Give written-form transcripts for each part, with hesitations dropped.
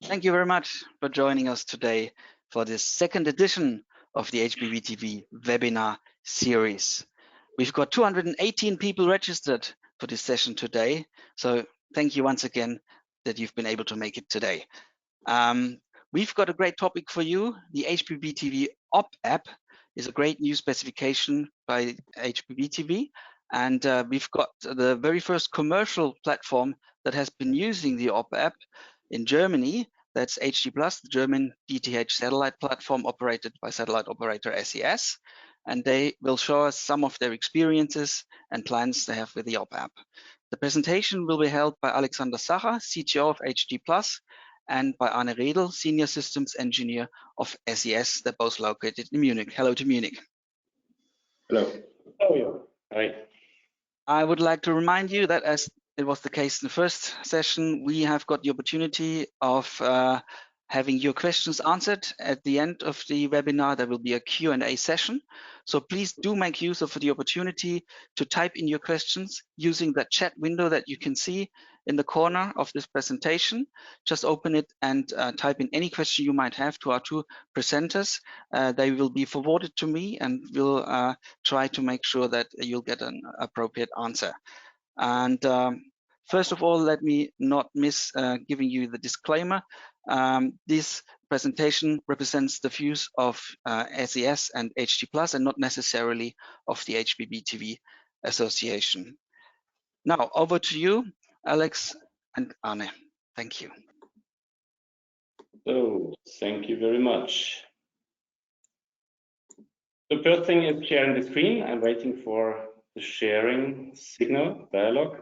Thank you very much for joining us today for this second edition of the HbbTV webinar series. We've got 218 people registered for this session today, so thank you once again that you've been able to make it today. We've got a great topic for you. The HbbTV OpApp is a great new specification by HbbTV, and we've got the very first commercial platform that has been using the OpApp in Germany. That's HD+, the German DTH satellite platform operated by satellite operator SES, and they will show us some of their experiences and plans they have with the OpApp. The presentation will be held by Alexander Sacher, CTO of HD+, and by Arne Redl, Senior Systems Engineer of SES. They're both located in Munich. Hello to Munich. Hello. How are you? Hi. I would like to remind you that as it was the case in the first session, we have got the opportunity of having your questions answered at the end of the webinar. There will be a Q&A session. So please do make use of the opportunity to type in your questions using that chat window that you can see in the corner of this presentation. Just open it and type in any question you might have to our two presenters. They will be forwarded to me and we'll try to make sure that you'll get an appropriate answer. And first of all, let me not miss giving you the disclaimer. This presentation represents the views of SES and HD+, and not necessarily of the HbbTV Association. Now, over to you, Alex and Arne. Thank you. So, thank you very much. The first thing is sharing the screen. I'm waiting for the sharing signal dialog.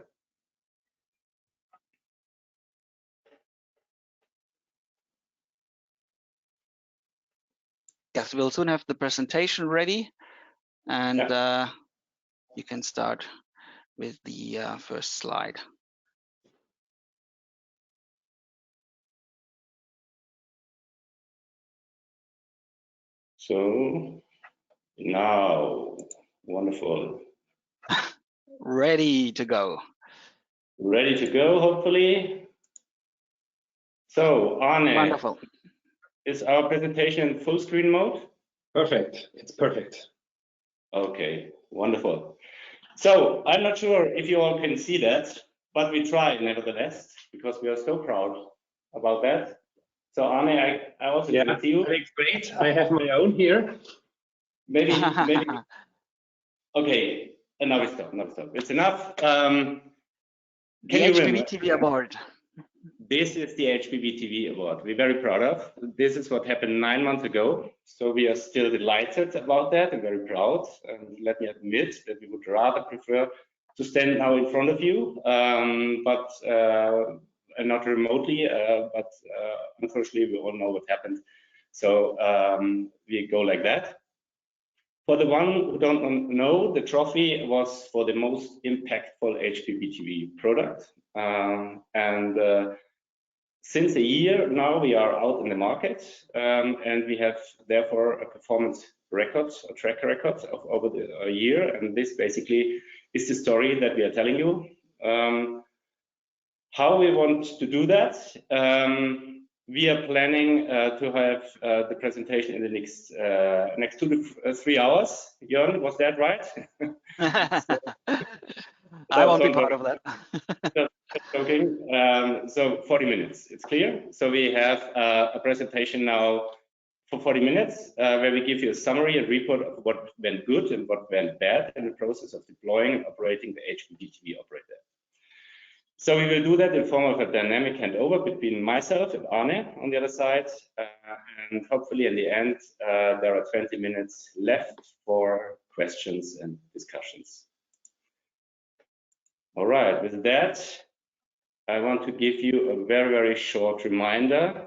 Yes, we'll soon have the presentation ready, and you can start with the first slide. So now, wonderful. Ready to go. Ready to go, hopefully. So, Arne, wonderful. Is our presentation in full screen mode? Perfect. It's perfect. Okay, wonderful. So I'm not sure if you all can see that, but we try nevertheless, because we are so proud about that. So Arne, I also give it to you. Great. I have my own here. Maybe. Okay, and now we stop. It's enough. Can the HbbTV award. This is the HbbTV award. We're very proud of. This is what happened 9 months ago. So we are still delighted about that and very proud. And let me admit that we would rather prefer to stand now in front of you, but not remotely. But unfortunately, we all know what happened. So we go like that. For the one who don't know, the trophy was for the most impactful HbbTV product. Since a year now, we are out in the market, and we have therefore a performance record, a track record of over a year. And this basically is the story that we are telling you. How we want to do that? We are planning to have the presentation in the next 2 to 3 hours. Jörn, was that right? I won't be part of that. Okay, so 40 minutes, it's clear. So we have a presentation now for 40 minutes where we give you a summary and report of what went good and what went bad in the process of deploying and operating the HbbTV operator. So we will do that in form of a dynamic handover between myself and Arne on the other side. And hopefully in the end, there are 20 minutes left for questions and discussions. All right, with that, I want to give you a very, very short reminder.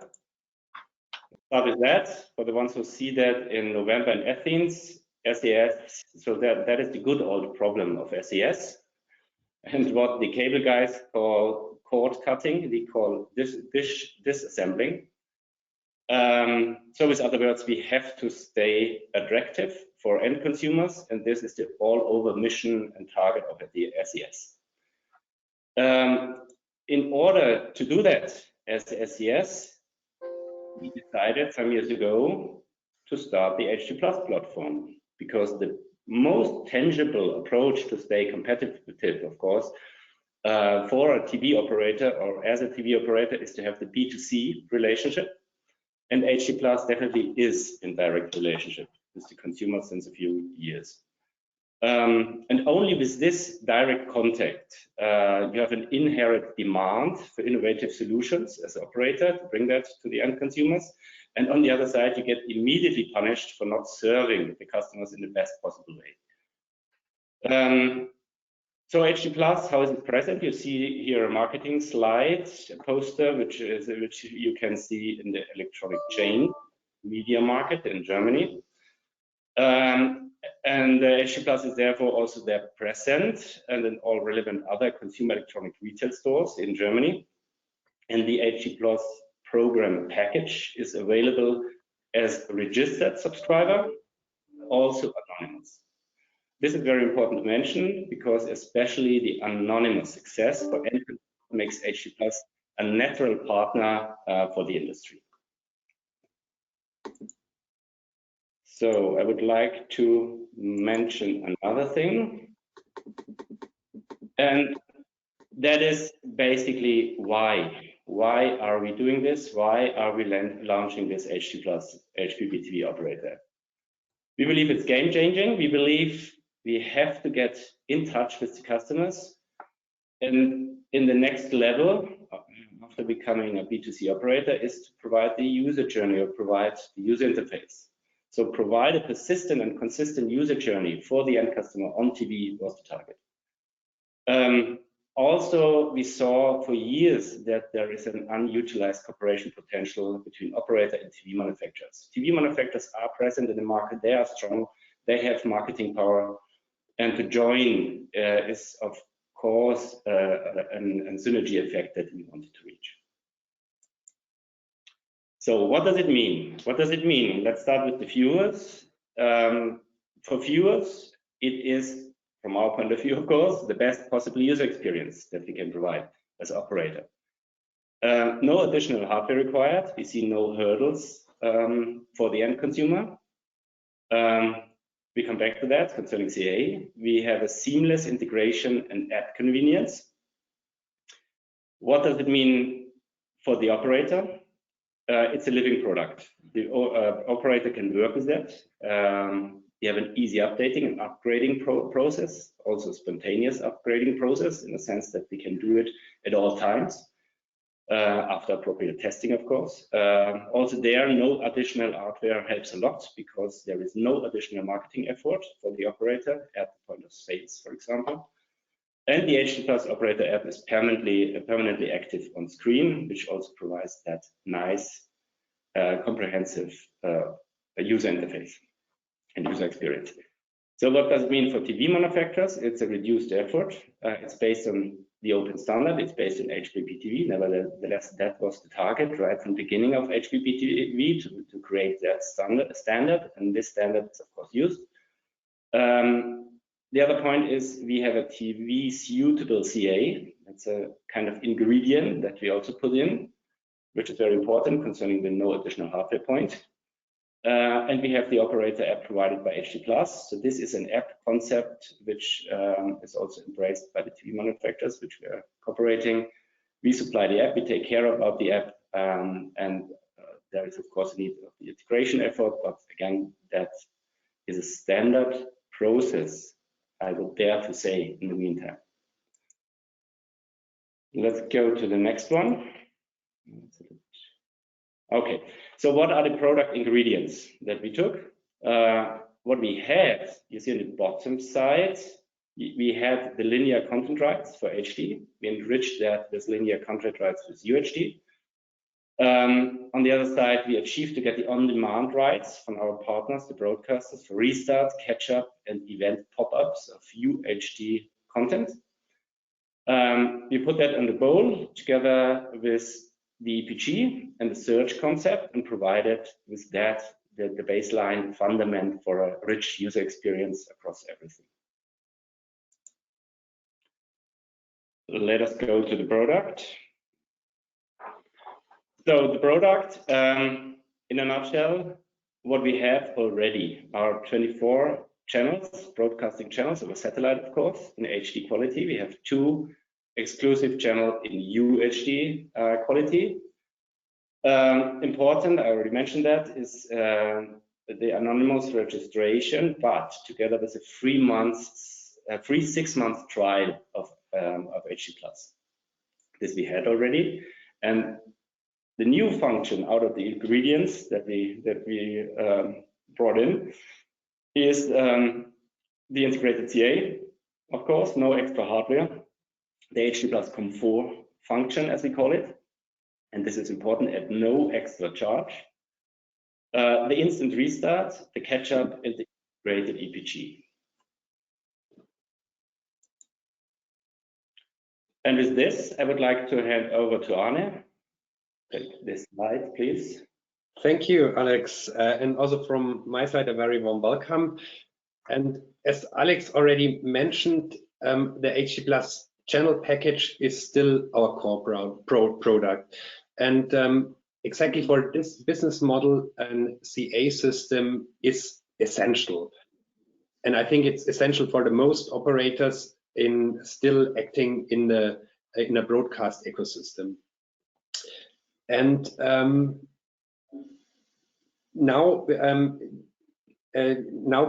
Start with that, for the ones who see that in November in Athens, SES, so that is the good old problem of SES. And what the cable guys call cord cutting, we call disassembling. So with other words, we have to stay attractive for end consumers, and this is the all-over mission and target of the SES. In order to do that as SES, we decided some years ago to start the HD Plus platform, because the most tangible approach to stay competitive, of course, for a TV operator or as a TV operator is to have the B2C relationship. And HD Plus definitely is in direct relationship with the consumer since a few years. And only with this direct contact, you have an inherent demand for innovative solutions as an operator to bring that to the end consumers. And on the other side, you get immediately punished for not serving the customers in the best possible way. So HD Plus, how is it present? You see here a marketing slide, a poster, which you can see in the electronic chain media market in Germany. And HD Plus is therefore also there present and in all relevant other consumer electronic retail stores in Germany. And the HD Plus program package is available as a registered subscriber, also anonymous. This is very important to mention because especially the anonymous access for end makes HD Plus a natural partner for the industry. So I would like to mention another thing, and that is basically why. Why are we doing this? Why are we launching this HD Plus HbbTV operator? We believe it's game changing. We believe we have to get in touch with the customers, and in the next level after becoming a B2C operator is to provide the user journey or provide the user interface. So provide a persistent and consistent user journey for the end customer on TV was the target. Also, we saw for years that there is an unutilized cooperation potential between operator and TV manufacturers. TV manufacturers are present in the market, they are strong, they have marketing power, and to join is of course a synergy effect that we wanted to reach. So what does it mean? What does it mean? Let's start with the viewers. For viewers, it is, from our point of view, of course, the best possible user experience that we can provide as operator. No additional hardware required. We see no hurdles for the end consumer. We come back to that concerning CA. We have a seamless integration and app convenience. What does it mean for the operator? It's a living product. The operator can work with that. We have an easy updating and upgrading process, also spontaneous upgrading process in the sense that we can do it at all times after appropriate testing, of course. Also there, no additional hardware helps a lot because there is no additional marketing effort for the operator at the point of sales, for example. And the HD Plus operator app is permanently active on screen, which also provides that nice, comprehensive user interface and user experience. So what does it mean for TV manufacturers? It's a reduced effort. It's based on the open standard. It's based on HbbTV. Nevertheless, that was the target right from the beginning of HbbTV to create that standard, and this standard is of course used. The other point is we have a TV suitable CA. That's a kind of ingredient that we also put in, which is very important concerning the no additional hardware point. And we have the operator app provided by HD Plus. So this is an app concept which is also embraced by the TV manufacturers, which we are cooperating. We supply the app, we take care about the app, and there is of course a need of the integration effort, but again, that is a standard process, I would dare to say, in the meantime. Let's go to the next one. Okay, so what are the product ingredients that we took? What we had, you see on the bottom side, we had the linear content rights for HD. We enriched that with linear content rights with UHD. On the other side, we achieved to get the on-demand rights from our partners, the broadcasters, for restart, catch-up, and event pop-ups of UHD content. We put that on the bowl together with the EPG and the search concept and provided with that the baseline fundament for a rich user experience across everything. Let us go to the product. So the product, in a nutshell, what we have already are 24 channels, broadcasting channels over satellite, of course, in HD quality. We have 2 exclusive channels in UHD quality. Important, I already mentioned that, is the anonymous registration, but together with a free 6-month trial of HD+. This we had already, and the new function out of the ingredients that we brought in is the integrated CA, of course, no extra hardware, the HD+ Comfort function, as we call it, and this is important, at no extra charge. The instant restart, the catch-up, and the integrated EPG. And with this, I would like to hand over to Arne. Take this slide, please. Thank you, Alex. And also from my side, a very warm welcome. And as Alex already mentioned, the HD+ channel package is still our core product. And exactly for this business model, an CA system is essential. And I think it's essential for the most operators in still acting in a broadcast ecosystem. And now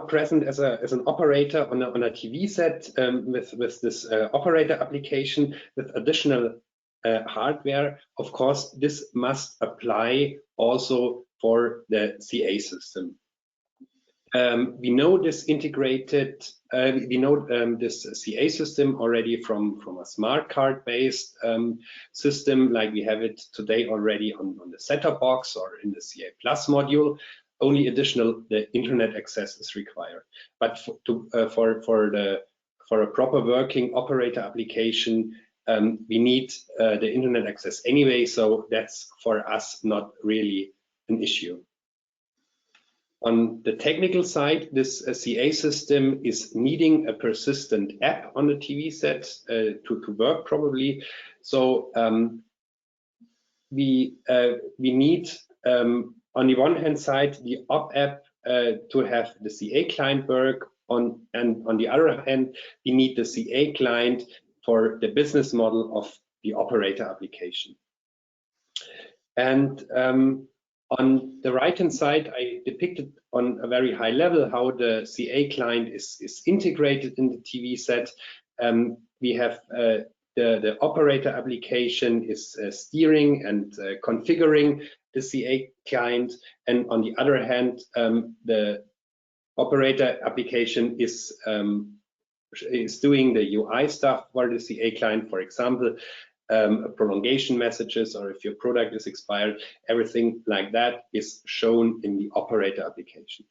present as an operator on a TV set with this operator application with additional hardware, of course, this must apply also for the CA system. We know this integrated, this CA system already from a smart card based system, like we have it today already on the set-top box or in the CA Plus module. Only additional the internet access is required. But for a proper working operator application, we need the internet access anyway, so that's for us not really an issue. On the technical side, this CA system is needing a persistent app on the TV set to work probably. So we need, on the one hand side, the OpApp to have the CA client work, and on the other hand, we need the CA client for the business model of the operator application. And on the right-hand side, I depicted on a very high level how the CA client is integrated in the TV set. We have the operator application is steering and configuring the CA client, and on the other hand, the operator application is doing the UI stuff for the CA client, for example, prolongation messages, or if your product is expired, everything like that is shown in the operator application.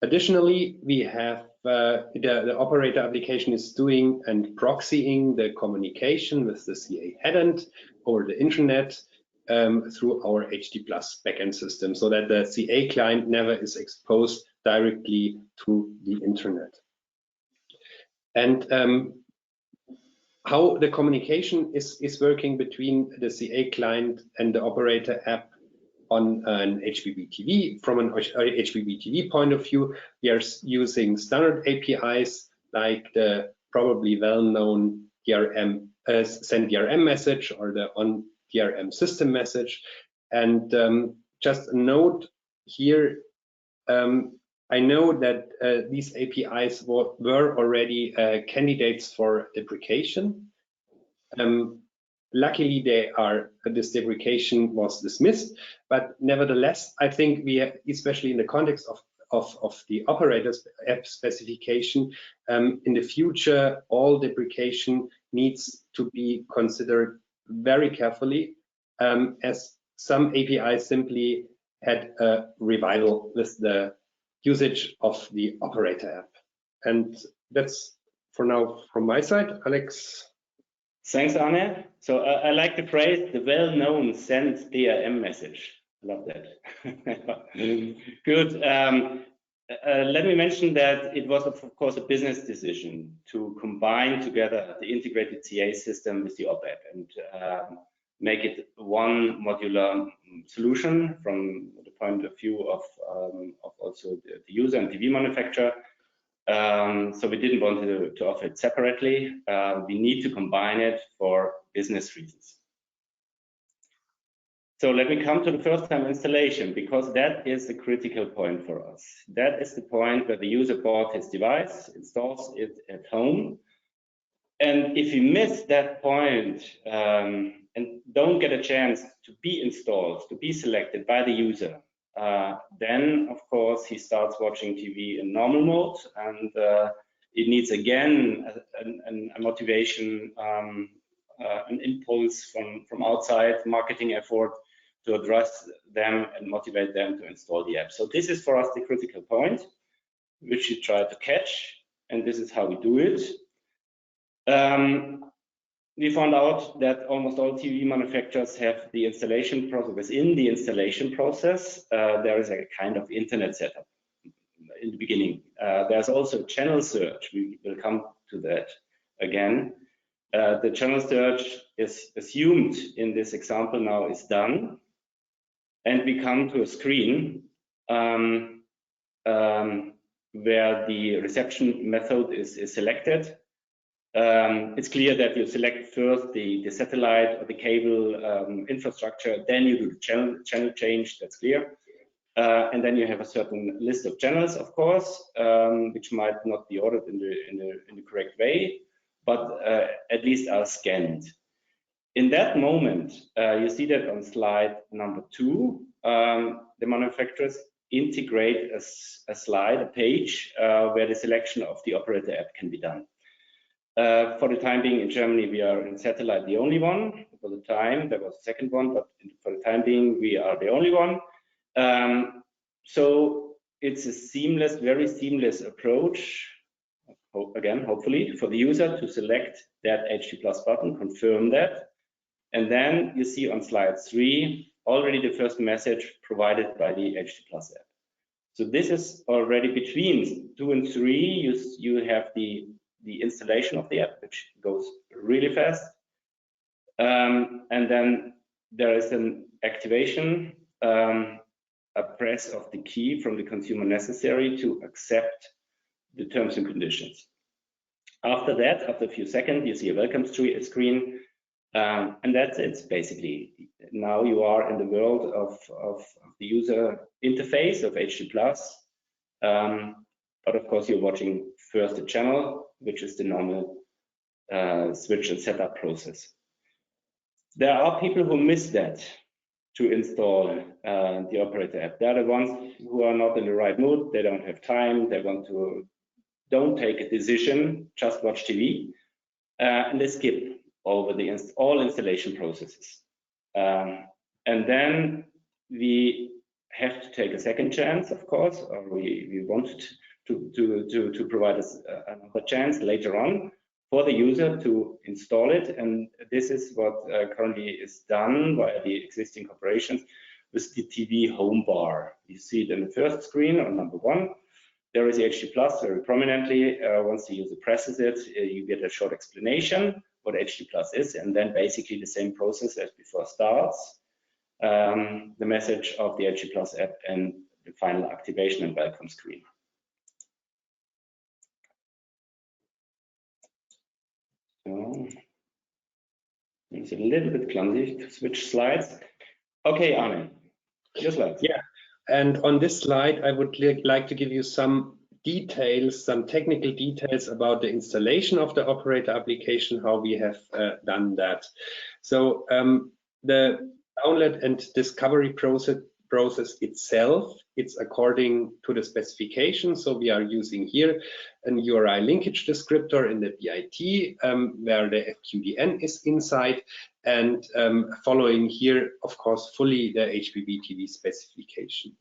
Additionally, we have the operator application is doing and proxying the communication with the CA headend over the internet through our HD+ backend system, so that the CA client never is exposed directly to the internet. And how the communication is working between the CA client and the operator app on an HbbTV. From an HbbTV point of view, we are using standard APIs like the probably well-known DRM, send DRM message or the on DRM system message. And just a note here, I know that these APIs were already candidates for deprecation. Luckily, this deprecation was dismissed, but nevertheless, I think we, especially in the context of the operator's app specification, in the future, all deprecation needs to be considered very carefully, as some APIs simply had a revival with the usage of the operator app. And that's for now from my side. Alex. Thanks, Arne. So I like the phrase, the well-known send DRM message. I love that. Good. Let me mention that it was, of course, a business decision to combine together the integrated CA system with the OpApp. And make it one modular solution from the point of view of also the user and TV manufacturer. So we didn't want to offer it separately. We need to combine it for business reasons. So let me come to the first time installation, because that is the critical point for us. That is the point where the user bought his device, installs it at home. And if you miss that point and don't get a chance to be installed, to be selected by the user, then of course he starts watching TV in normal mode, and it needs again a motivation, an impulse from outside, marketing effort to address them and motivate them to install the app. So this is for us the critical point, which we try to catch, and this is how we do it. We found out that almost all TV manufacturers have the installation process. Within the installation process, there is a kind of internet setup in the beginning. There's also channel search. We will come to that again. The channel search is assumed in this example now is done. And we come to a screen where the reception method is selected. It's clear that you select first the satellite or the cable infrastructure, then you do the channel change, that's clear. And then you have a certain list of channels, of course, which might not be ordered in the correct way, but at least are scanned. In that moment, you see that on slide number 2, the manufacturers integrate a slide, a page, where the selection of the operator app can be done. For the time being in Germany, we are in satellite the only one. For the time, there was a second one, but for the time being, we are the only one. So it's a seamless, very seamless approach, again, hopefully, for the user to select that HD+ button, confirm that. And then you see on slide 3 already the first message provided by the HD+ app. So this is already between 2 and 3. You have the installation of the app, which goes really fast. And then there is an activation, a press of the key from the consumer necessary to accept the terms and conditions. After that, after a few seconds, you see a welcome screen. And that's it, basically. Now you are in the world of the user interface of HD+. But of course, you're watching first the channel, which is the normal switch and setup process. There are people who miss that to install the operator app. They're the ones who are not in the right mood. They don't have time. They don't take a decision, just watch TV, and they skip over all installation processes. And then we have to take a second chance, of course, or we wanted to provide us another chance later on for the user to install it. And this is what currently is done by the existing corporations with the TV home bar. You see it in the first screen on number 1. There is the HD+ very prominently. Once the user presses it, you get a short explanation what HD+ is, and then basically the same process as before starts. The message of the HD+ app and the final activation and welcome screen. So it's a little bit clumsy to switch slides. Okay, Arne, your slides. Yeah, and on this slide, I would like to give you some details, some technical details about the installation of the operator application, how we have done that. So the download and discovery process itself, it's according to the specification. So we are using here an URI linkage descriptor in the BIT, where the FQDN is inside, and following here, of course, fully the HbbTV specification.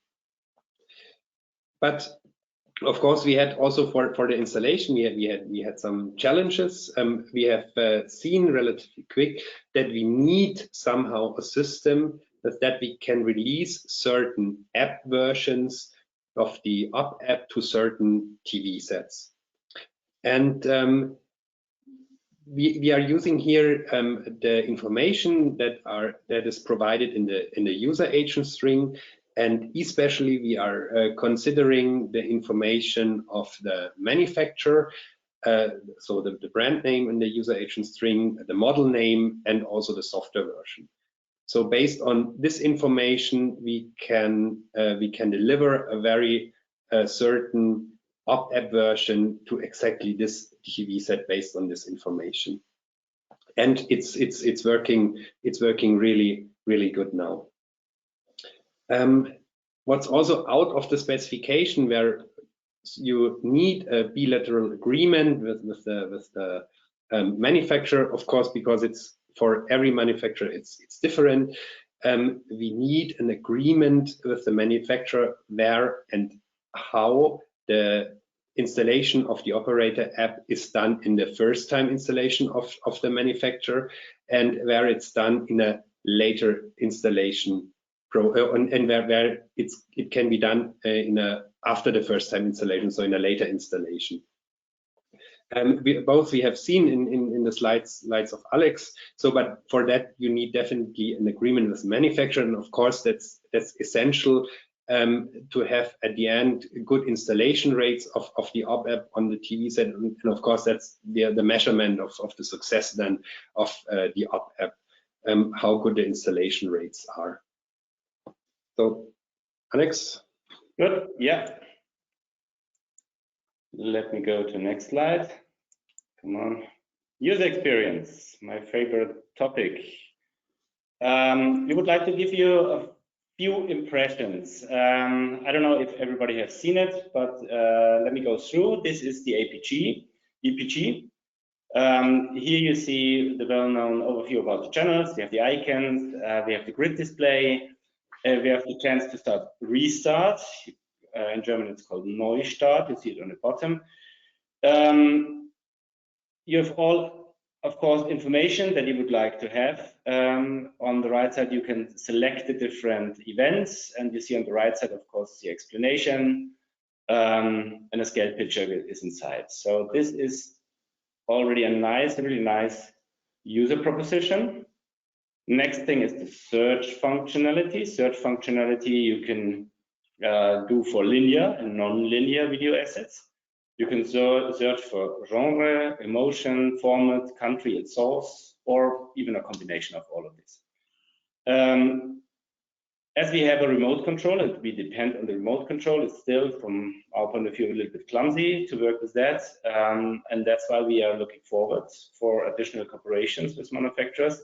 But of course, we had also for the installation, we had some challenges. We have seen relatively quick that we need somehow a system that we can release certain app versions of the OpApp to certain TV sets. And we are using here the information that is provided in the user agent string, and especially we are considering the information of the manufacturer, so the brand name in the user agent string, the model name, and also the software version. So based on this information, we can deliver a very certain OpApp version to exactly this TV set based on this information, and it's working really good now. What's also out of the specification, where you need a bilateral agreement with the manufacturer, of course, because it's for every manufacturer it's different. We need an agreement with the manufacturer where and how the installation of the operator app is done in the first time installation of the manufacturer, and where it's done in a later installation and where it can be done after the first time installation, so in a later installation. We have seen in the slides of Alex. So, but for that you need definitely an agreement with the manufacturer, and of course that's essential to have at the end good installation rates of the OpApp on the TV set, and of course that's the measurement of the success then of the OpApp, how good the installation rates are. So, Alex. Good. Yeah. Let me go to the next slide. Come on. User experience, my favorite topic. We would like to give you a few impressions. I don't know if everybody has seen it, but let me go through. This is the EPG. Here you see the well-known overview about the channels. We have the icons, we have the grid display, we have the chance to start restart. In German it's called Neustart. You see it on the bottom. You have all, of course, information that you would like to have. On the right side, you can select the different events, and you see on the right side, of course, the explanation, and a scale picture is inside. So this is already a really nice user proposition. Next thing is the search functionality. Search functionality you can do for linear and non-linear video assets. You can search for genre, emotion, format, country, and source, or even a combination of all of this. As we have a remote control and we depend on the remote control, it's still, from our point of view, a little bit clumsy to work with that. And that's why we are looking forward for additional cooperations with manufacturers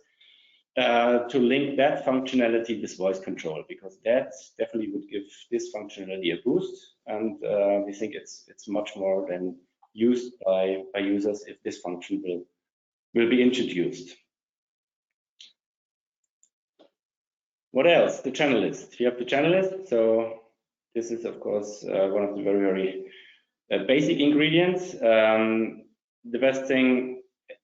to link that functionality with voice control, because that definitely would give this functionality a boost, and we think it's much more than used by users if this function will be introduced. What else? The channel list. We have the channel list. So this is, of course, one of the very basic ingredients. The best thing,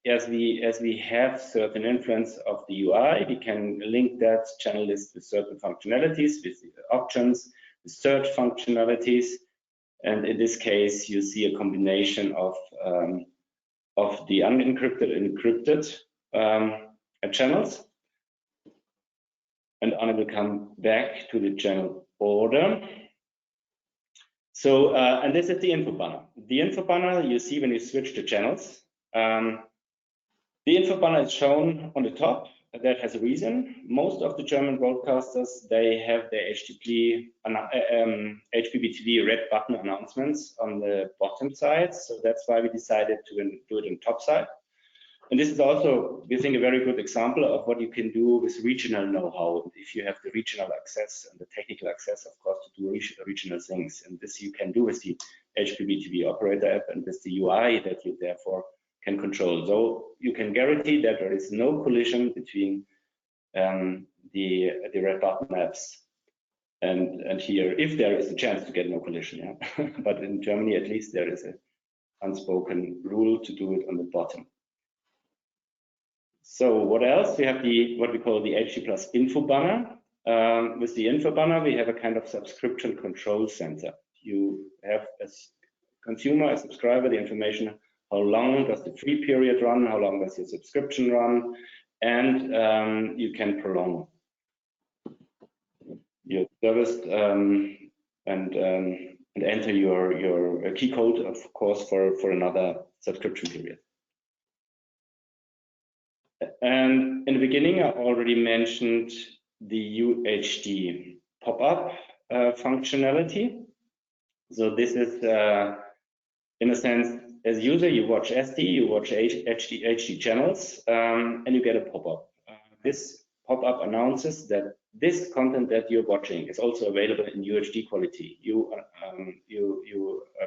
as we have certain influence of the UI, we can link that channel list with certain functionalities, with options, with search functionalities, and in this case, you see a combination of the unencrypted and encrypted channels. And Arne will come back to the channel border. So, and this is the info banner. The info banner you see when you switch the channels. The info banner is shown on the top. That has a reason. Most of the German broadcasters, they have their HbbTV red button announcements on the bottom side. So that's why we decided to do it on top side. And this is also, we think, a very good example of what you can do with regional know-how. If you have the regional access and the technical access, of course, to do regional things. And this you can do with the HbbTV operator app and with the UI that you therefore can control. So you can guarantee that there is no collision between the red button apps and here, if there is a chance to get no collision. Yeah? But in Germany, at least, there is an unspoken rule to do it on the bottom. So what else? We have what we call the HG Plus info banner. With the info banner, we have a kind of subscription control center. You have, as consumer, as subscriber, the information how long does the free period run, how long does your subscription run, and you can prolong your service and enter your key code, of course, for another subscription period. And in the beginning, I already mentioned the UHD pop-up functionality. So this is, in a sense, as a user, you watch SD, you watch HD channels, and you get a pop-up. This pop-up announces that this content that you're watching is also available in UHD quality. You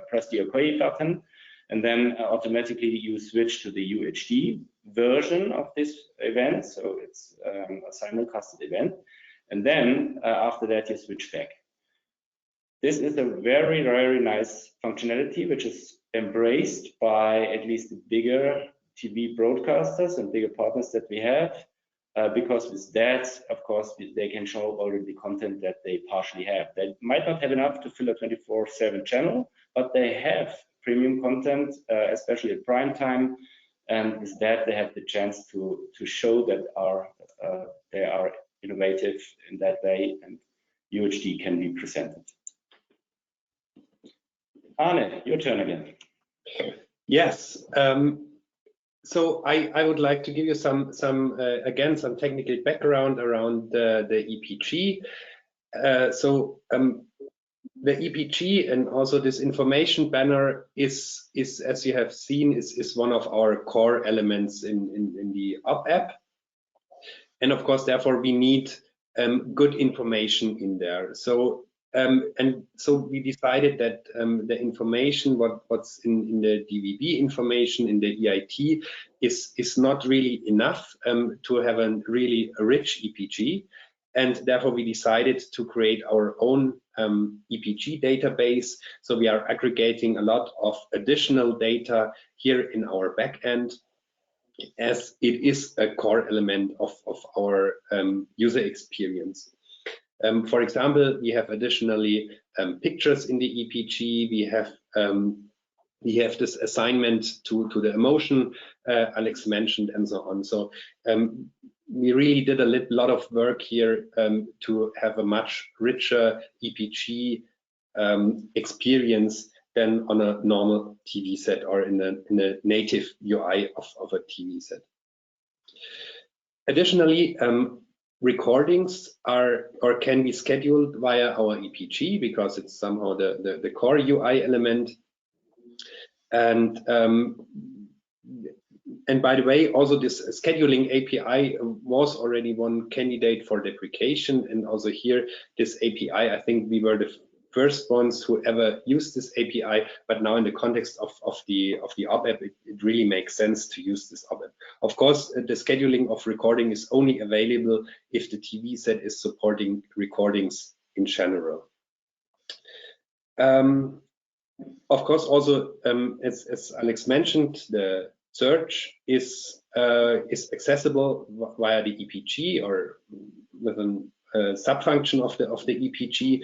press the OK button, and then automatically you switch to the UHD version of this event. So it's a simulcasted event. And then after that, you switch back. This is a very, very nice functionality, which is embraced by at least the bigger TV broadcasters and bigger partners that we have, because with that, of course, they can show already the content that they partially have. They might not have enough to fill a 24/7 channel, but they have premium content, especially at prime time, and with that, they have the chance to show that they are innovative in that way, and UHD can be presented. Arne, your turn again. Yes. So I would like to give you some technical background around the EPG. The EPG and also this information banner is as you have seen, is one of our core elements in the OpApp. And of course, therefore, we need good information in there. So we decided that the information, what's in the DVB information in the EIT is not really enough to have a really rich EPG. And therefore, we decided to create our own EPG database. So we are aggregating a lot of additional data here in our backend, as it is a core element of our user experience. For example, we have additionally pictures in the EPG. We have this assignment to the emotion Alex mentioned, and so on. So we really did a lot of work here to have a much richer EPG experience than on a normal TV set or in a native UI of a TV set. Additionally, recordings are or can be scheduled via our EPG because it's somehow the core UI element. And by the way, also this scheduling API was already one candidate for deprecation, and also here this API, I think we were the first ones who ever used this API, but now in the context of the OpApp, it really makes sense to use this OpApp. Of course, the scheduling of recording is only available if the TV set is supporting recordings in general. Of course, also as Alex mentioned, the search is accessible via the EPG or with a sub-function of the EPG.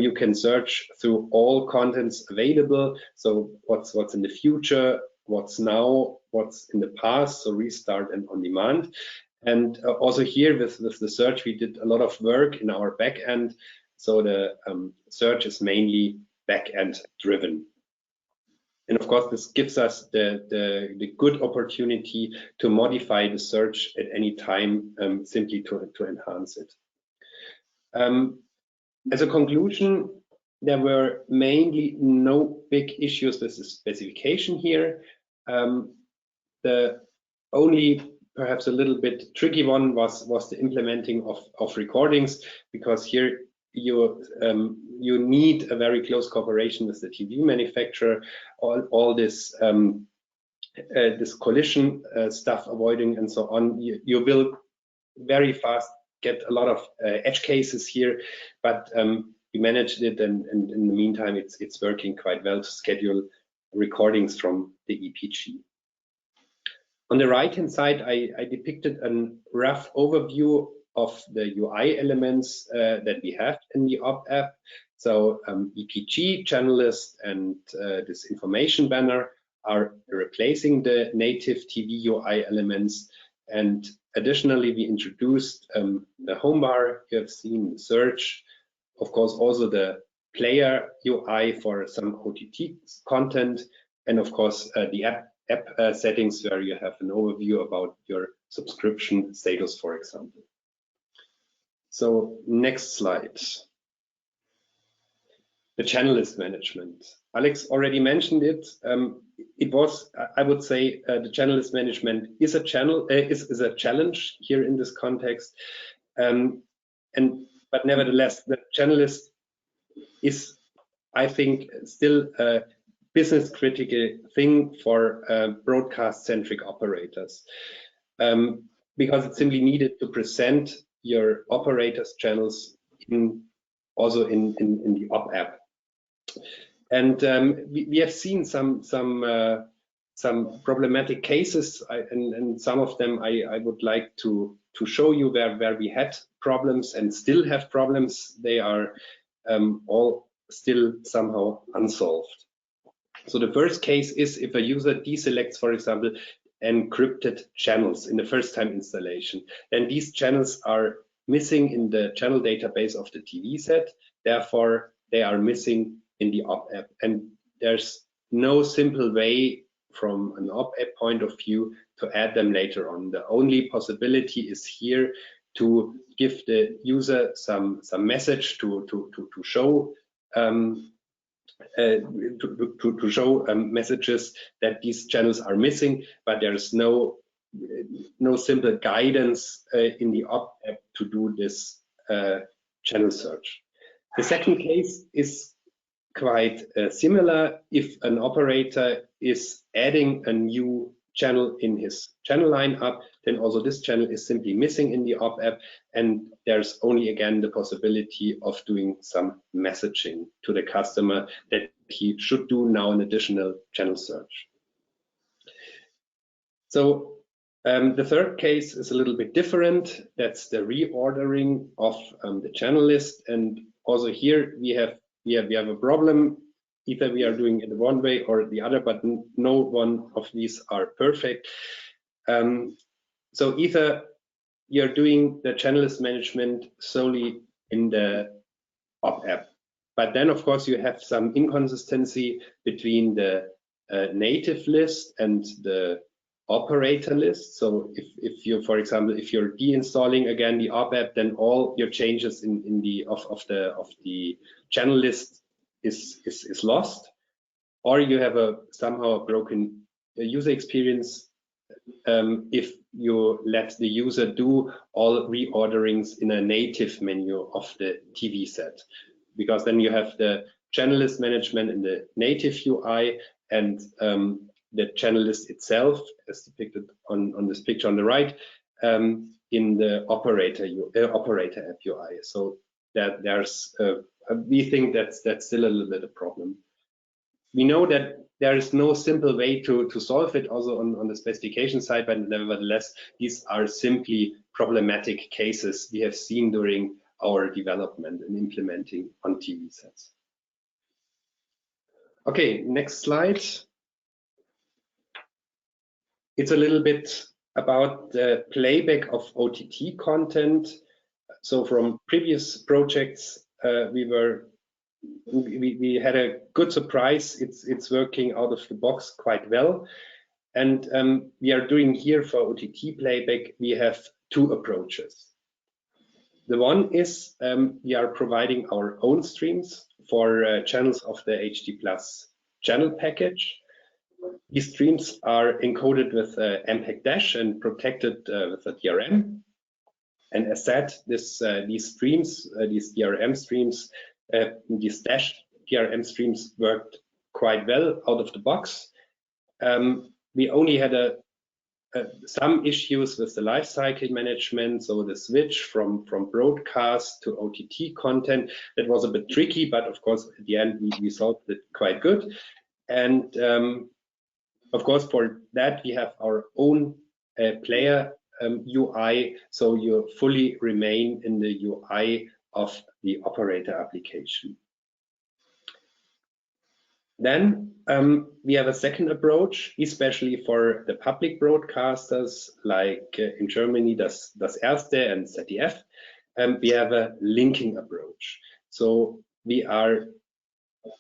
You can search through all contents available. So what's in the future, what's now, what's in the past, so restart and on demand. And also here with the search, we did a lot of work in our backend. So the search is mainly backend driven. And of course, this gives us the good opportunity to modify the search at any time, simply to enhance it. As a conclusion, there were mainly no big issues with the specification here. The only perhaps a little bit tricky one was the implementing of recordings, because here you need a very close cooperation with the TV manufacturer. All this this collision stuff avoiding and so on. You will very fast get a lot of edge cases here, but we managed it, and in the meantime, it's working quite well to schedule recordings from the EPG. On the right-hand side, I depicted a rough overview of the UI elements that we have in the OpApp. So EPG, channel list, and this information banner are replacing the native TV UI elements. And additionally, we introduced the home bar. You have seen search, of course, also the player UI for some OTT content, and of course the app settings, where you have an overview about your subscription status, for example. So next slide. The channel list management. Alex already mentioned it. It was, I would say, the channel list management is a challenge here in this context. But nevertheless, the channel list is, I think, still a business critical thing for broadcast-centric operators, because it's simply needed to present your operators' channels also in the OpApp. And we have seen some problematic cases, and some of them I would like to show you where we had problems and still have problems. They are all still somehow unsolved. So the first case is if a user deselects, for example, encrypted channels in the first time installation, then these channels are missing in the channel database of the TV set. Therefore, they are missing in the OpApp, and there's no simple way from an OpApp point of view to add them later on. The only possibility is here to give the user some message to show messages that these channels are missing, but there's no simple guidance in the OpApp to do this channel search. The second case is quite similar. If an operator is adding a new channel in his channel lineup, then also this channel is simply missing in the OpApp, and there's only again the possibility of doing some messaging to the customer that he should do now an additional channel search. So the third case is a little bit different. That's the reordering of the channel list, and also here we have a problem. Either we are doing it one way or the other, but no one of these are perfect. So either you're doing the channel list management solely in the OpApp, but then of course you have some inconsistency between the native list and the operator list. So if you, for example, if you're deinstalling again the OpApp, then all your changes in the of the channel list is lost, or you have a somehow broken user experience if you let the user do all reorderings in a native menu of the TV set, because then you have the channel list management in the native UI and the channel list itself, as depicted on this picture on the right, in the operator app UI. So that there's we think that's still a little bit a problem. We know that there is no simple way to solve it also on the specification side, but nevertheless, these are simply problematic cases we have seen during our development and implementing on TV sets. Okay, next slide. It's a little bit about the playback of OTT content. So from previous projects, we had a good surprise. It's working out of the box quite well. And we are doing here for OTT playback, we have two approaches. The one is we are providing our own streams for channels of the HD Plus channel package. These streams are encoded with MPEG-Dash and protected with a DRM. And as said, these streams, these DRM streams, these Dash DRM streams worked quite well out of the box. We only had some issues with the lifecycle management, so the switch from broadcast to OTT content. That was a bit tricky, but of course at the end we solved it quite good. And of course for that we have our own player UI, so you fully remain in the UI of the operator application. Then we have a second approach, especially for the public broadcasters, like in Germany, das Erste and ZDF. We have a linking approach. So we are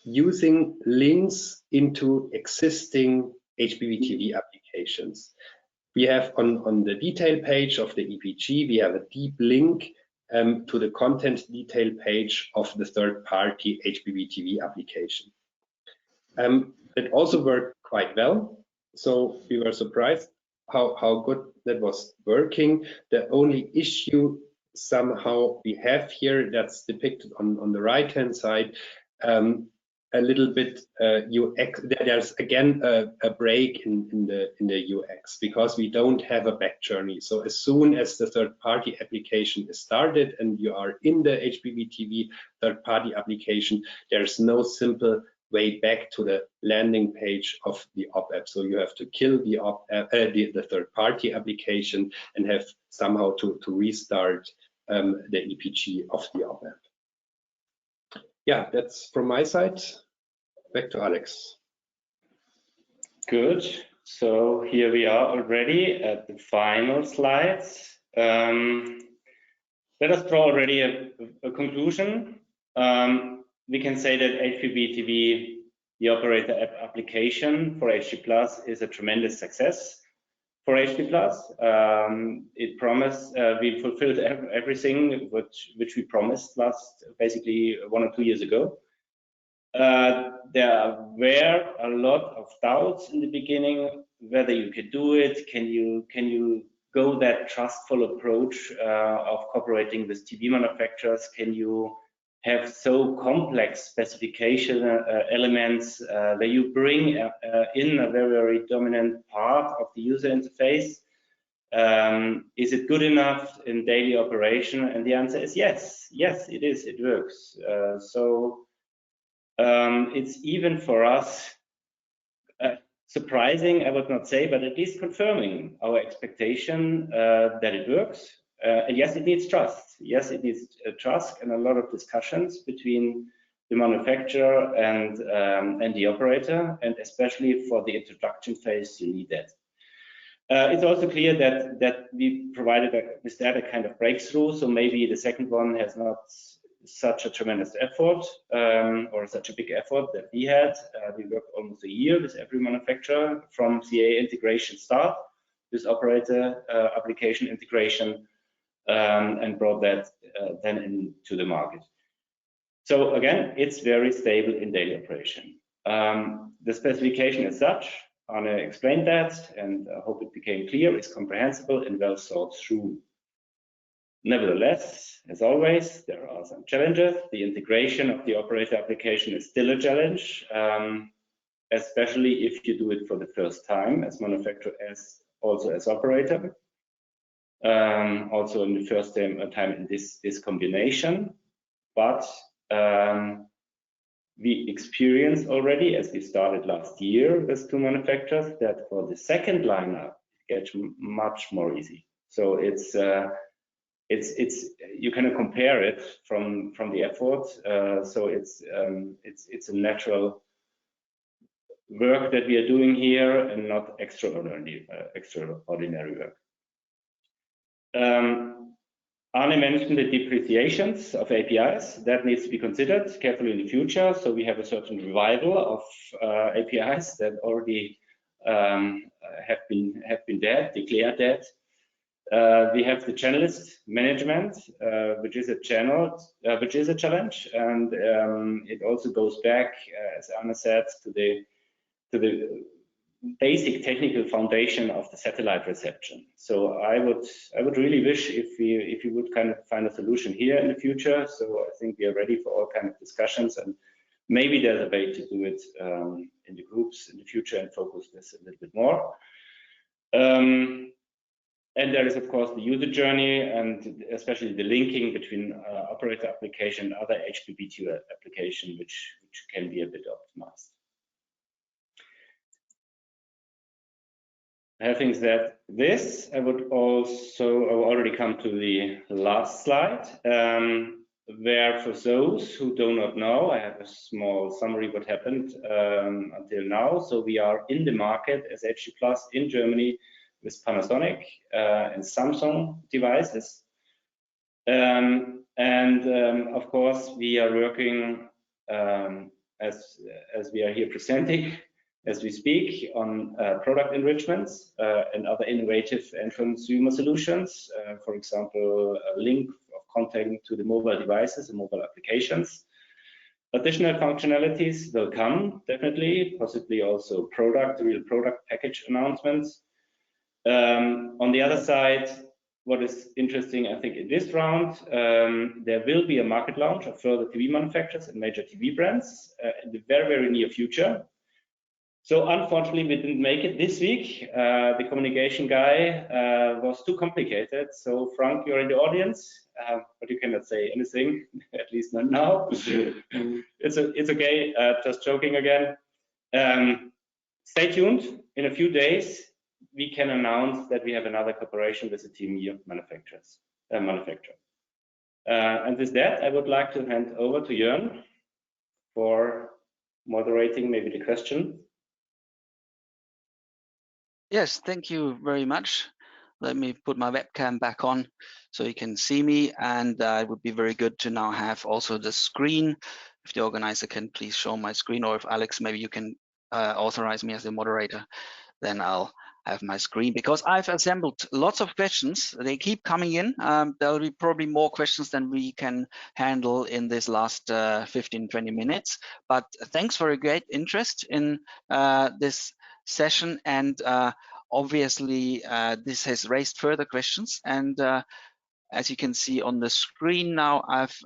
using links into existing HbbTV applications. We have on the detail page of the EPG, we have a deep link to the content detail page of the third-party HbbTV application. It also worked quite well, so we were surprised how good that was working. The only issue somehow we have here, that's depicted on the right-hand side, a little bit UX. There's again a break in the UX because we don't have a back journey. So as soon as the third-party application is started and you are in the HbbTV third-party application, there's no simple way back to the landing page of the OpApp. So you have to kill the the third-party application and have somehow to restart the EPG of the OpApp. Yeah, that's from my side. Back to Alex. Good. So here we are already at the final slides. Let us draw already a conclusion. We can say that HbbTV, the operator app application for HD Plus, is a tremendous success for HD Plus. It promised, we fulfilled everything which we promised basically 1 or 2 years ago. There were a lot of doubts in the beginning whether you can do it. Can you go that trustful approach of cooperating with TV manufacturers? Can you have so complex specification elements where you bring in a very dominant part of the user interface? Is it good enough in daily operation? And the answer is yes. Yes, it is. It works. It's even for us surprising, I would not say, but at least confirming our expectation that it works. And yes, it needs trust. Yes, it needs trust and a lot of discussions between the manufacturer and the operator, and especially for the introduction phase, you need that. It's also clear that we provided with that a kind of breakthrough. So maybe the second one has not such a tremendous effort or such a big effort that we had. We worked almost a year with every manufacturer from CA integration start, with operator application integration, and brought that then into the market. So again, it's very stable in daily operation. The specification as such, Arne explained that, and I hope it became clear, is comprehensible and well thought through. Nevertheless, as always, there are some challenges. The integration of the operator application is still a challenge, especially if you do it for the first time as manufacturer, also as operator. Also in the first time in this combination, but we experienced already, as we started last year with 2 manufacturers, that for the second lineup it gets much more easy. So it's you can compare it from the effort. So it's a natural work that we are doing here and not extraordinary work. Arne mentioned the depreciations of APIs. That needs to be considered carefully in the future. So we have a certain revival of APIs that already have been dead, declared dead. We have the channelist management, which is a challenge, and it also goes back, as Arne said, to the basic technical foundation of the satellite reception. So I would really wish if you would kind of find a solution here in the future. So I think we are ready for all kind of discussions, and maybe there's a way to do it in the groups in the future and focus this a little bit more. And there is, of course, the user journey and especially the linking between operator application and other HbbTV application, which can be a bit optimized. Having said this, I would already come to the last slide. where for those who do not know, I have a small summary what happened until now. So we are in the market as HD Plus in Germany with Panasonic and Samsung devices. Of course, we are working as we are here presenting as we speak on product enrichments and other innovative and consumer solutions. For example, a link of content to the mobile devices and mobile applications. Additional functionalities will come, definitely, possibly also real product package announcements. On the other side, what is interesting, I think, in this round, there will be a market launch of further TV manufacturers and major TV brands in the very, very near future. So unfortunately, we didn't make it this week. The communication guy was too complicated. So Frank, you're in the audience, but you cannot say anything, at least not now. It's okay, just joking again. Stay tuned. In a few days, we can announce that we have another cooperation with a TV manufacturer. And with that, I would like to hand over to Jörn for moderating maybe the question. Yes, thank you very much. Let me put my webcam back on so you can see me, and it would be very good to now have also the screen. If the organizer can please show my screen, or if Alex, maybe you can authorize me as the moderator, then I'll have my screen, because I've assembled lots of questions. They keep coming in. There'll be probably more questions than we can handle in this last 15-20 minutes. But thanks for a great interest in this session, and obviously this has raised further questions. And as you can see on the screen now, I've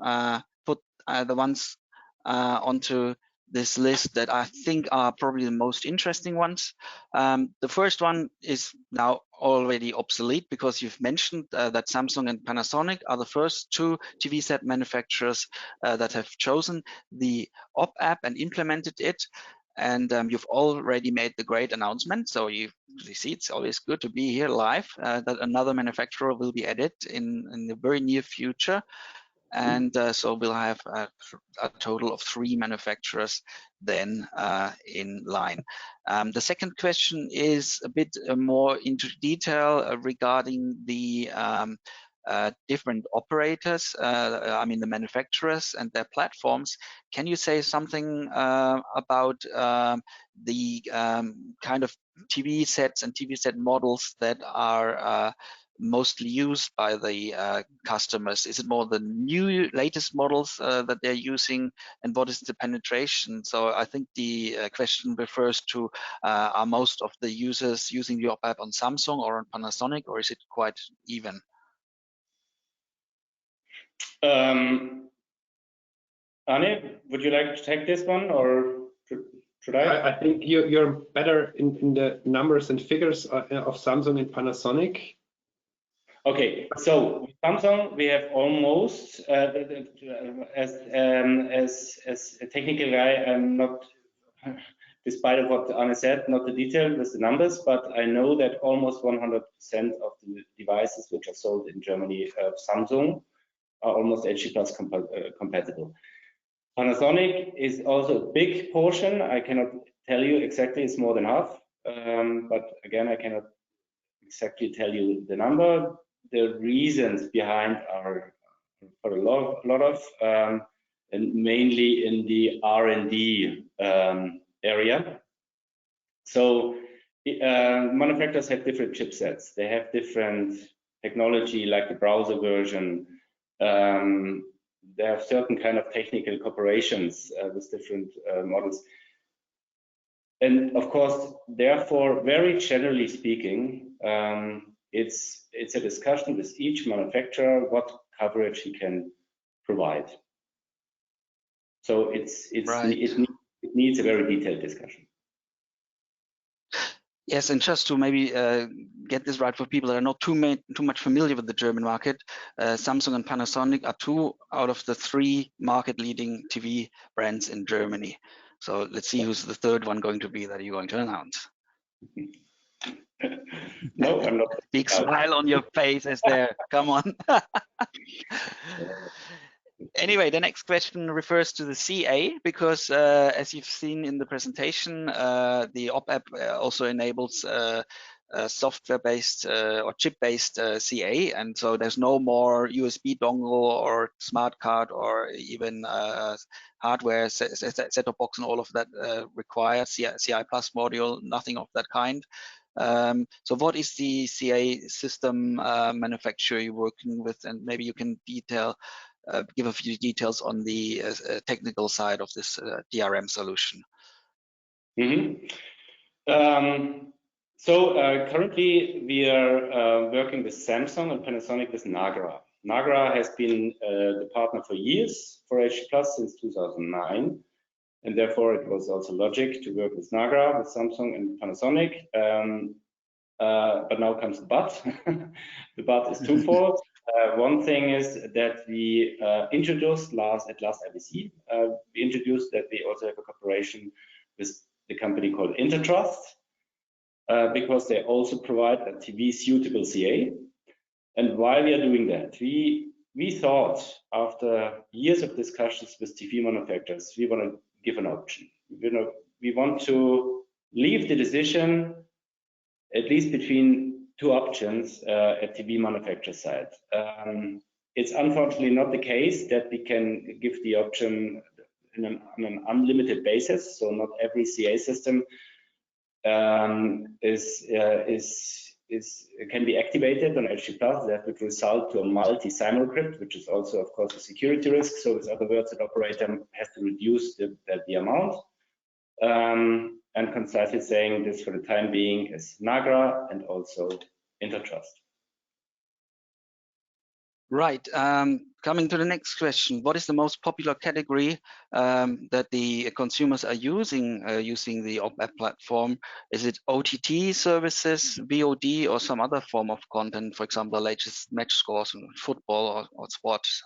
put the ones onto this list that I think are probably the most interesting ones. The first one is now already obsolete, because you've mentioned that Samsung and Panasonic are the first two TV set manufacturers that have chosen the OpApp and implemented it. And you've already made the great announcement. So you see, it's always good to be here live, that another manufacturer will be added in the very near future. And so we'll have a total of 3 manufacturers then in line. The second question is a bit more into detail regarding the different operators, I mean the manufacturers and their platforms. Can you say something about the kind of TV sets and TV set models that are mostly used by the customers? Is it more the new latest models that they're using, and what is the penetration? So I think the question refers to are most of the users using the OpApp on Samsung or on Panasonic, or is it quite even? Arne, would you like to take this one, or should I? I think you're better in the numbers and figures of Samsung and Panasonic. Okay, so with Samsung, we have almost, as a technical guy, I'm not, despite of what Arne said, not the detail with the numbers, but I know that almost 100% of the devices which are sold in Germany of Samsung are almost HD Plus compatible. Panasonic is also a big portion. I cannot tell you exactly, it's more than half, but again, I cannot exactly tell you the number. The reasons behind are for a lot of, and mainly in the R&D area. So manufacturers have different chipsets. They have different technology, like the browser version. They have certain kind of technical cooperations with different models. And of course, therefore, very generally speaking, it's a discussion with each manufacturer what coverage he can provide. So Right. it needs a very detailed discussion. Yes, and just to maybe get this right for people that are not too much familiar with the German market, Samsung and Panasonic are 2 out of the 3 market-leading TV brands in Germany. So let's see who's the third one going to be that you're going to announce. No, I'm not. Big smile on your face is there. Come on. Anyway, the next question refers to the CA because, as you've seen in the presentation, the OpApp also enables software-based or chip-based CA, and so there's no more USB dongle or smart card or even hardware set-top box and all of that required CI Plus module, nothing of that kind. So what is the CA system manufacturer you're working with, and maybe you can give a few details on the technical side of this DRM solution. Mm-hmm. Currently we are working with Samsung and Panasonic with Nagra. Nagra has been the partner for years for HD Plus since 2009, and therefore it was also logic to work with Nagra, with Samsung and Panasonic. But now comes the but. The but is twofold. One thing is that we introduced at last IBC, we introduced that we also have a cooperation with the company called Intertrust, because they also provide a TV suitable CA. And while we are doing that, we thought, after years of discussions with TV manufacturers, we want to give an option. We want to leave the decision at least between two options at TV manufacturer side. It's unfortunately not the case that we can give the option on an unlimited basis. So not every CA system can be activated on HD Plus. That would result to a multi-simulcrypt, which is also, of course, a security risk. So, with other words, an operator has to reduce the amount. And concisely saying this for the time being is Nagra and also Intertrust. Right. Coming to the next question, what is the most popular category that the consumers are using the OpApp platform? Is it OTT services, VOD, or some other form of content, for example, the latest match scores in football or sports?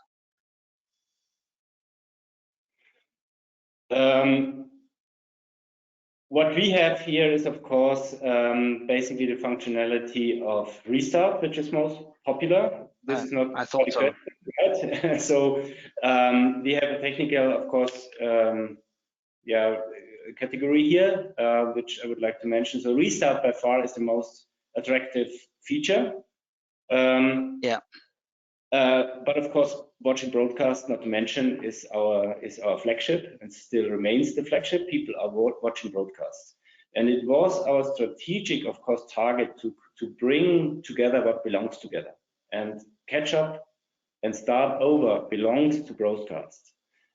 What we have here is, of course, basically the functionality of restart, which is most popular. This is not. I thought so. Right? So we have a technical, of course, category here, which I would like to mention. So restart by far is the most attractive feature. But of course, watching broadcast, not to mention, is our flagship and still remains the flagship. People are watching broadcasts, and it was our strategic, of course, target to bring together what belongs together, and catch up and start over belongs to broadcast,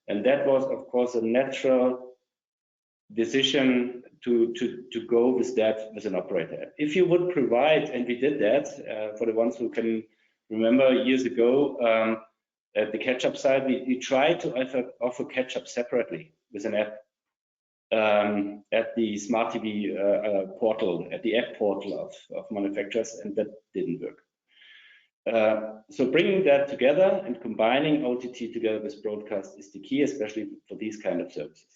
and that was, of course, a natural decision to go with that as an operator. If you would provide, and we did that for the ones who can remember years ago, at the catch-up side, we tried to offer catch-up separately with an app at the smart TV portal, at the app portal of manufacturers, and that didn't work. So bringing that together and combining OTT together with broadcast is the key, especially for these kind of services.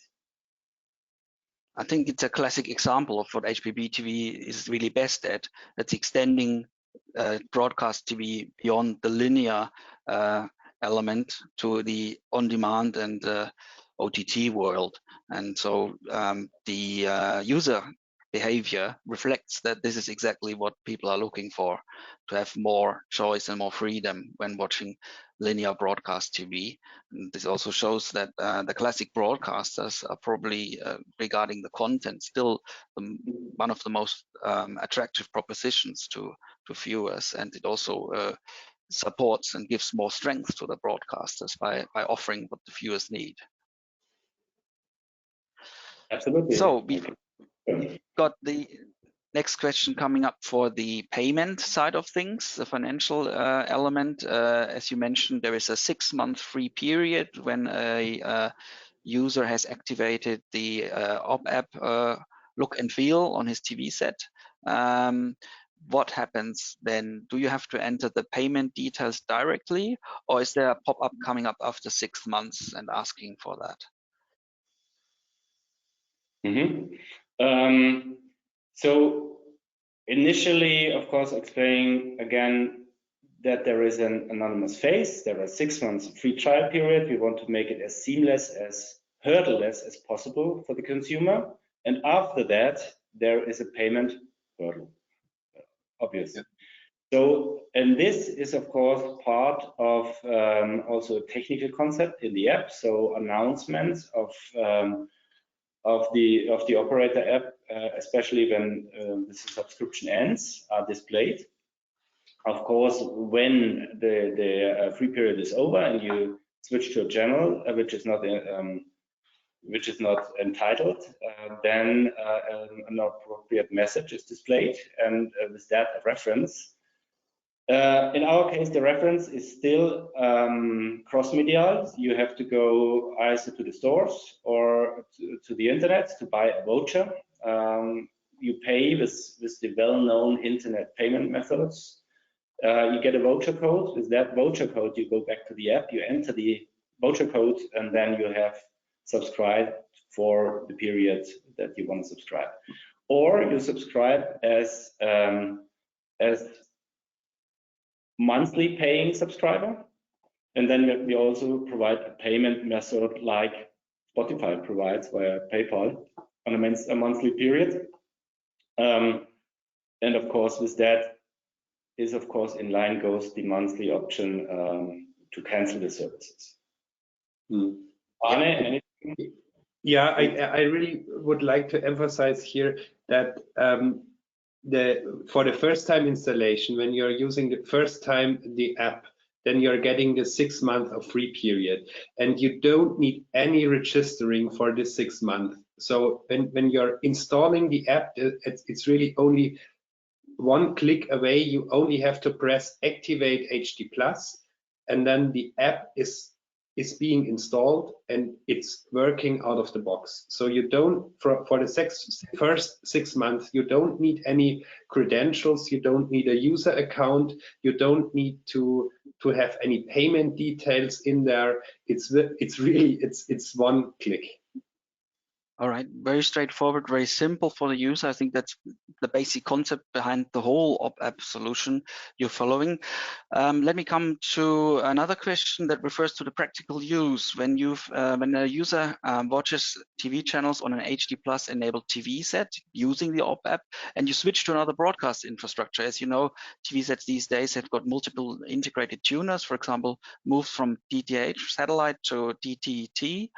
I think it's a classic example of what HbbTV is really best at. That's extending broadcast TV beyond the linear element to the on-demand and OTT world. And so the user behavior reflects that this is exactly what people are looking for, to have more choice and more freedom when watching linear broadcast TV. And this also shows that the classic broadcasters are probably, regarding the content, still one of the most attractive propositions to viewers, and it also supports and gives more strength to the broadcasters by offering what the viewers need. Absolutely. So we've got the next question coming up for the payment side of things, the financial element. As you mentioned, there is a 6-month free period when a user has activated the OpApp look and feel on his TV set. What happens then? Do you have to enter the payment details directly, or is there a pop-up coming up after 6 months and asking for that? So initially, of course, explaining again, that there is an anonymous phase. There are 6 months free trial period. We want to make it as seamless, as hurdle-less as possible for the consumer. And after that, there is a payment hurdle, obviously. Yeah. So, and this is of course part of also a technical concept in the app. So announcements of the operator app, especially when the subscription ends, are displayed. Of course, when the free period is over and you switch to a channel which is not entitled, then an appropriate message is displayed, and with that a reference. In our case, the reference is still cross-medial. You have to go either to the stores or to the internet to buy a voucher. You pay with the well-known internet payment methods. You get a voucher code. With that voucher code, you go back to the app, you enter the voucher code, and then you have subscribed for the period that you want to subscribe. Or you subscribe as monthly paying subscriber, and then we also provide a payment method like Spotify provides via PayPal on a monthly period. And of course, with that is of course in line goes the monthly option to cancel the services. Arne, anything? Yeah, I really would like to emphasize here that for the first time installation, when you're using the first time the app, then you're getting the 6 month of free period, and you don't need any registering for this 6 months. So when you're installing the app, it's really only one click away. You only have to press activate HD+, and then the app is being installed and it's working out of the box. So you don't, for the first 6 months, you don't need any credentials, you don't need a user account, you don't need to have any payment details in there. It's really one click. All right, very straightforward, very simple for the user. I think that's the basic concept behind the whole OpApp solution you're following. Let me come to another question that refers to the practical use. When a user watches TV channels on an HD+ enabled TV set using the OpApp, and you switch to another broadcast infrastructure. As you know, TV sets these days have got multiple integrated tuners. For example, moved from DTH satellite to DTT.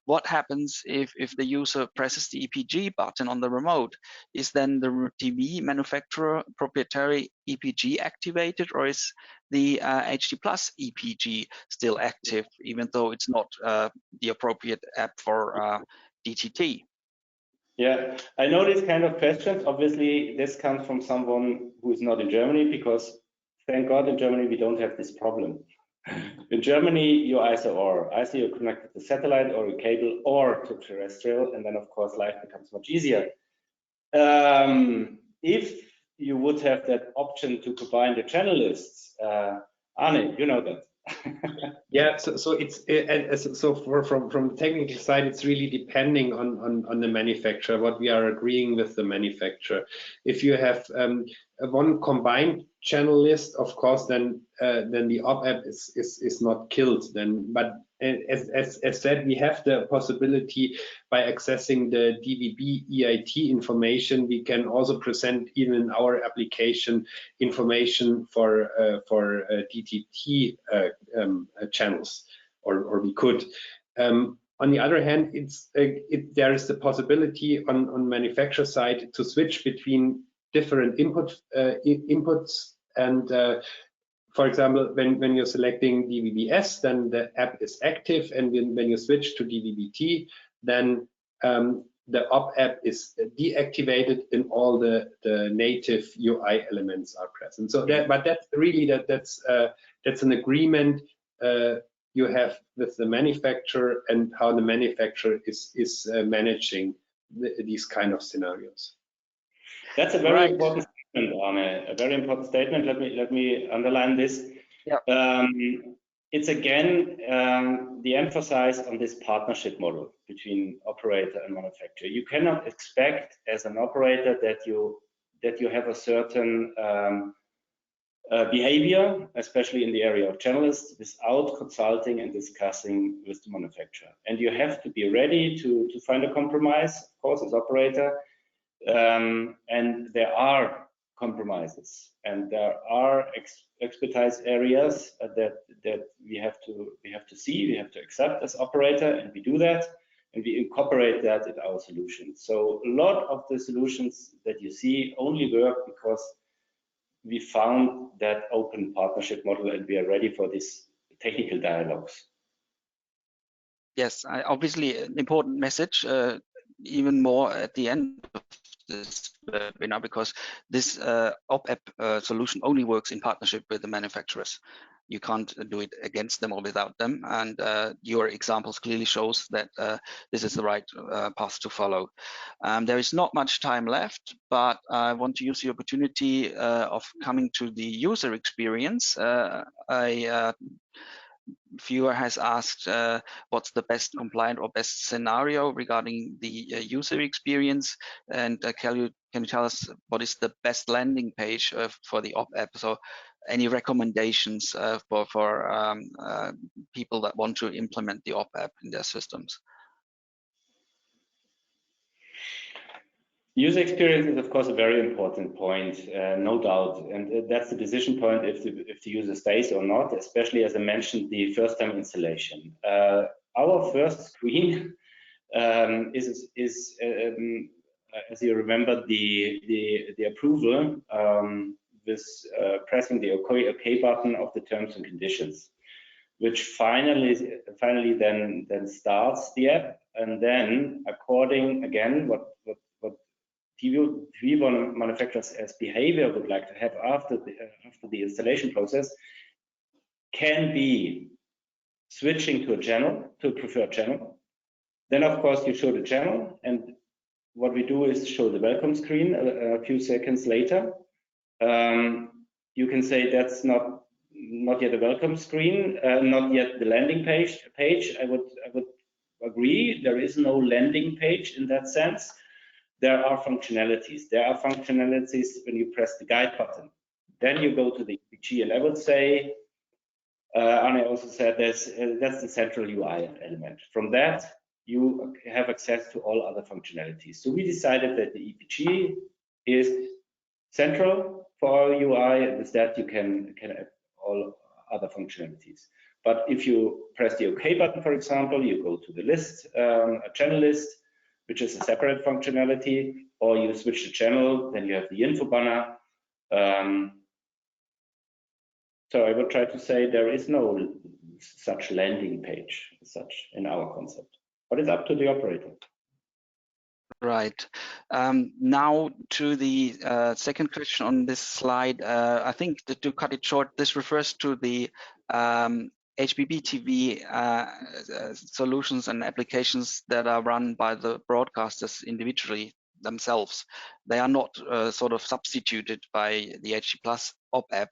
What happens if the user presses the EPG button on the remote? Is then the TV manufacturer proprietary EPG activated, or is the HD+ EPG still active, even though it's not the appropriate app for DTT? Yeah, I know these kind of questions. Obviously, this comes from someone who is not in Germany, because thank God in Germany we don't have this problem. In Germany, you either you're connected to satellite or a cable or to terrestrial, and then of course life becomes much easier. If you would have that option to combine the channel lists, Arne, you know that. Yeah, so it's from the technical side, it's really depending on the manufacturer, what we are agreeing with the manufacturer. If you have one combined channel list, of course, then the OpApp is not killed. But as said, we have the possibility by accessing the DVB EIT information, we can also present even in our application information for DTT channels, or we could. On the other hand, there is the possibility on manufacturer side to switch between different inputs, and for example, when you're selecting DVB-S, then the app is active, and when you switch to DVB-T, then the OpApp is deactivated and all the native UI elements are present. So but that's really that's an agreement you have with the manufacturer, and how the manufacturer is managing these kind of scenarios. That's a very important statement, Arne. A very important statement. Let me underline this. Yeah. It's again the emphasis on this partnership model between operator and manufacturer. You cannot expect as an operator that you have a certain behavior, especially in the area of channelists, without consulting and discussing with the manufacturer. And you have to be ready to find a compromise, of course, as operator. And there are compromises, and there are expertise areas that we have to see, we have to accept as operator, and we do that, and we incorporate that in our solution. So a lot of the solutions that you see only work because we found that open partnership model, and we are ready for these technical dialogues. Yes, obviously an important message, even more at the end of this webinar, because this OpApp solution only works in partnership with the manufacturers. You can't do it against them or without them, and your examples clearly shows that this is the right path to follow. There is not much time left, but I want to use the opportunity of coming to the user experience. A viewer has asked what's the best compliant or best scenario regarding the user experience, and can you tell us what is the best landing page for the OpApp? So any recommendations for people that want to implement the OpApp in their systems? User experience is, of course, a very important point, no doubt, and that's the decision point if the user stays or not, especially as I mentioned, the first-time installation. Our first screen is as you remember, the approval with pressing the OK button of the terms and conditions, which finally then starts the app, and then according again what TV manufacturers as behavior would like to have after the installation process can be switching to a preferred channel. Then of course you show the channel, and what we do is show the welcome screen a few seconds later. You can say that's not yet a welcome screen, not yet the landing page. I would agree, there is no landing page in that sense. There are functionalities. There are functionalities when you press the guide button. Then you go to the EPG, and I would say, Arne also said that's the central UI element. From that, you have access to all other functionalities. So we decided that the EPG is central for our UI, and with that you can add all other functionalities. But if you press the OK button, for example, you go to the list, a channel list, which is a separate functionality, or you switch the channel, then you have the info banner. So I would try to say there is no such landing page as such in our concept, but it's up to the operator. Right. Now to the second question on this slide. I think that to cut it short, this refers to the HbbTV solutions and applications that are run by the broadcasters individually themselves. They are not sort of substituted by the HD+ OpApp.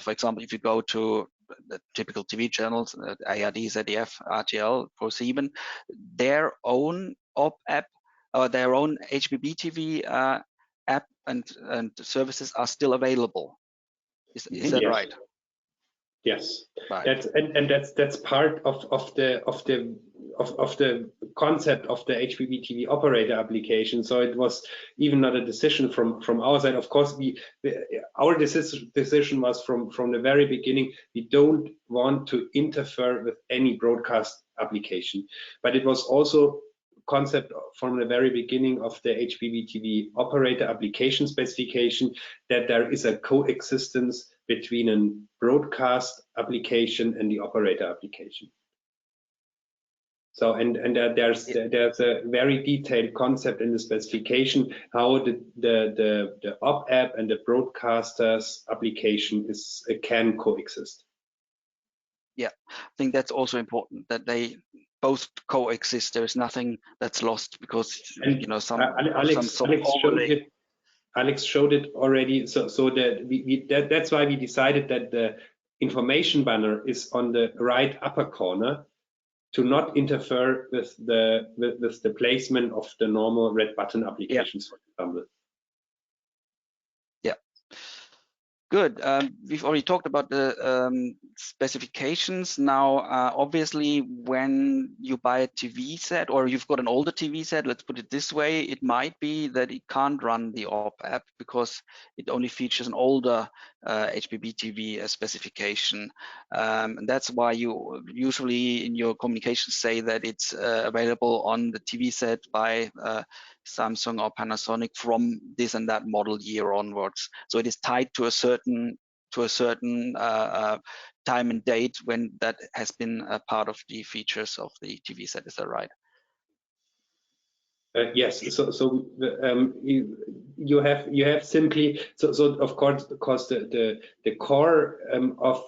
For example, if you go to the typical TV channels, ARD, ZDF, RTL, ProSieben, their own OpApp or their own HbbTV app and services are still available. Is that right? Yes, right. That's part of the concept of the HbbTV operator application. So it was even not a decision from our side. Of course, our decision was from the very beginning. We don't want to interfere with any broadcast application, but it was also concept from the very beginning of the HbbTV operator application specification that there is a coexistence between a broadcast application and the operator application. So there's a very detailed concept in the specification how the OpApp and the broadcaster's application can coexist. Yeah, I think that's also important that they both coexist. There is nothing that's lost because Alex showed it already. So that that's why we decided that the information banner is on the right upper corner to not interfere with the placement of the normal red button applications, for example. Yeah. Good. We've already talked about the specifications. Now, obviously, when you buy a TV set or you've got an older TV set, let's put it this way, it might be that it can't run the OpApp because it only features an older HbbTV specification. And that's why you usually in your communications say that it's available on the TV set by Samsung or Panasonic from this and that model year onwards. So it is tied to a certain time and date when that has been a part of the features of the TV set. Is that right? Yes. So you have simply so of course because the core of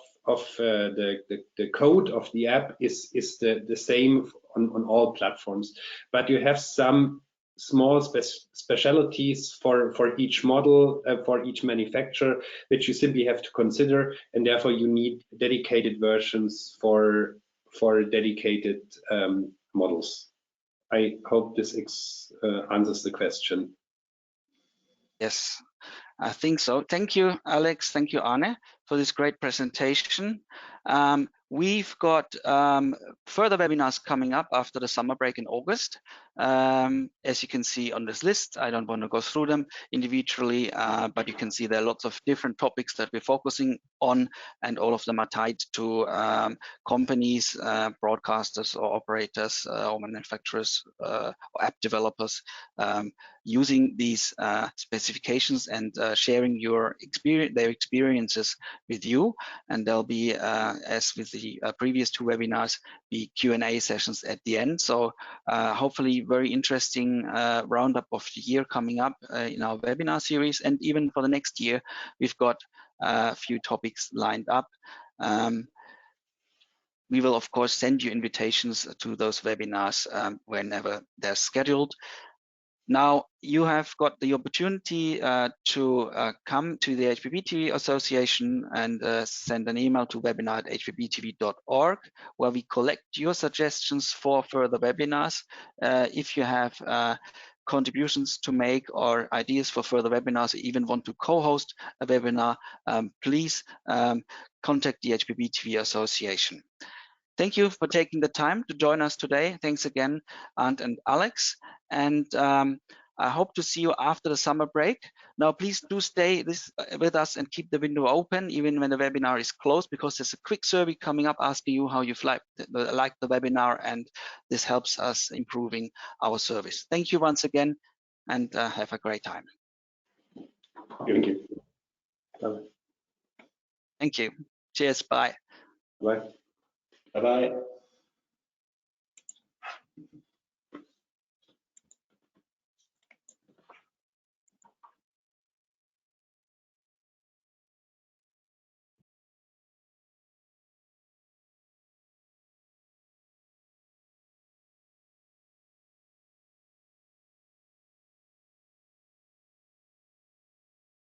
the code of the app is the same on all platforms, but you have some small specialities for each model, for each manufacturer, which you simply have to consider, and therefore you need dedicated versions for dedicated models. I hope this answers the question. Yes, I think so. Thank you, Alex. Thank you, Arne, for this great presentation. We've got further webinars coming up after the summer break in August. As you can see on this list, I don't want to go through them individually, but you can see there are lots of different topics that we're focusing on, and all of them are tied to companies, broadcasters or operators or manufacturers or app developers using these specifications and sharing their experiences with you. And there'll be, as with the previous two webinars, be Q&A sessions at the end. So hopefully very interesting roundup of the year coming up in our webinar series. And even for the next year, we've got a few topics lined up. We will, of course, send you invitations to those webinars whenever they're scheduled. Now, you have got the opportunity to come to the HbbTV Association and send an email to webinar@hbbtv.org, where we collect your suggestions for further webinars. If you have contributions to make or ideas for further webinars, or even want to co-host a webinar, please contact the HbbTV Association. Thank you for taking the time to join us today. Thanks again, Arndt and Alex. And I hope to see you after the summer break. Now, please do stay with us and keep the window open even when the webinar is closed, because there's a quick survey coming up asking you how you've liked the webinar, and this helps us improving our service. Thank you once again, and have a great time. Thank you. Bye. Thank you. Cheers. Bye. Bye. Bye-bye.